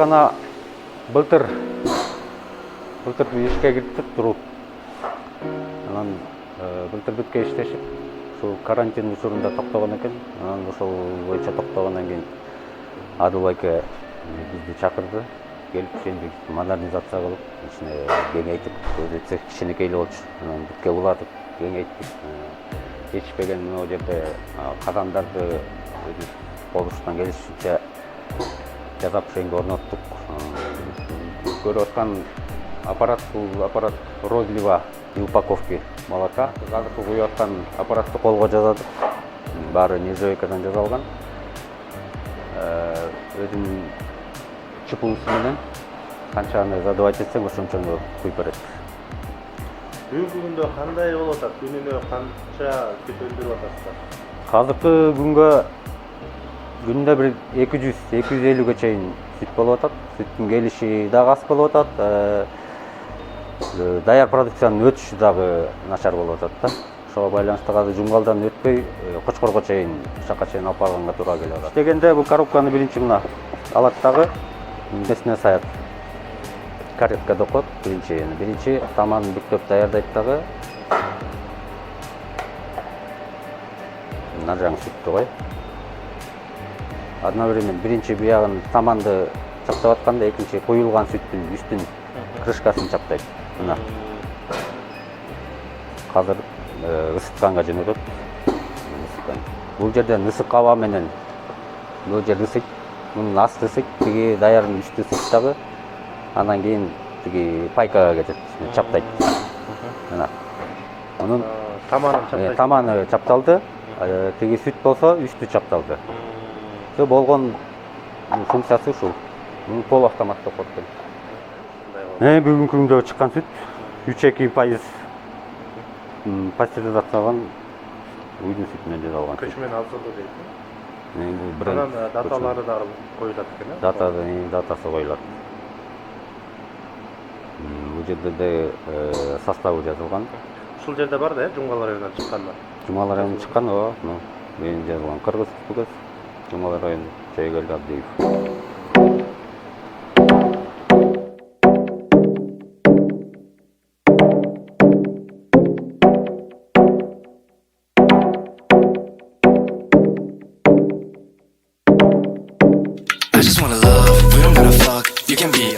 Каркана былтыр ишке кирдик туруп. Анан былтыр бүткө иштешип, ушул карантин учурунда токтогон экен. Анан ошол боюнча токтогондон кийин Адыл байке бизди чакырды. Келип ишенди модернизация кылып, ичине кеңейтип, өзү цех кичинекей болчу. Анан бүткө улатып, кеңейттик. Жетишпеген могу жерде казандарды өзүбүз колубуздан келишинче жасап ошенге орноттук. Көрүп аткан аппарат, бул аппарат розлива и упаковки молока. Азыркы куюп аткан аппаратты колго жасадык. Баары нержавейкадан жасалган. Өзүнүн чпусу менен канчаны задавать этсең, ошончону куюп берет. Бүгүнкү күндө кандай болуп атат? Күнүнө канча сүт өндүрүп атасыздар? Азыркы күндө бир 200-250ге чейин сүт болуп атат. Сүттүн келиши дагы аз болуп атат. Даяр продукциянын өтүшү дагы начар болуп атат да. Ошого байланыштуу азыр Жумгалдан өтпөй, Кочкорго чейин, ушака чейин алып барганга туура келип атат. Дегенде бул коробканы биринчи мына алат дагы несине саят. Каретка деп коет биринчи таманын бүктөп даярдайт дагы. Наржаң сүттү кой. Одновременно биринчи буягын таманды чаптап атканда экинчи куюлган сүттүн үстүн крышкасын чаптайт. Мына. Азыр ысытканга жөнөтөт. Бул жерден ысык аба менен бул жер ысыйт. Мунун асты ысыйт, тиги даярдын үстү ысыйт дагы. Андан кийин тиги пайкага кетет, чаптайт. Мына. Мунун Таманын чаптайт. Таманы чапталды. Тиги сүт болсо үстү чапталды. Все болгон функциясы ушул. Муну пол автомат деп коет. Бүгүнкү күндө чыккан сүт 3-2% пастеризацияланган уйдун сүтүнөн жасалган. Көчмөн алсырды дейт. Анан даталары да коюлат экен, э? Датасы коюлат. Бул жерде составы жазылган. Ушул жерде бар да, Жумгал районунан чыккандар. Жумгал районунан чыккан, ооба. Менин жазылган кыргыз түгөз. Жумгал району Чөйгөл Абдиев. I just wanna love, we don't gotta fuck, you can be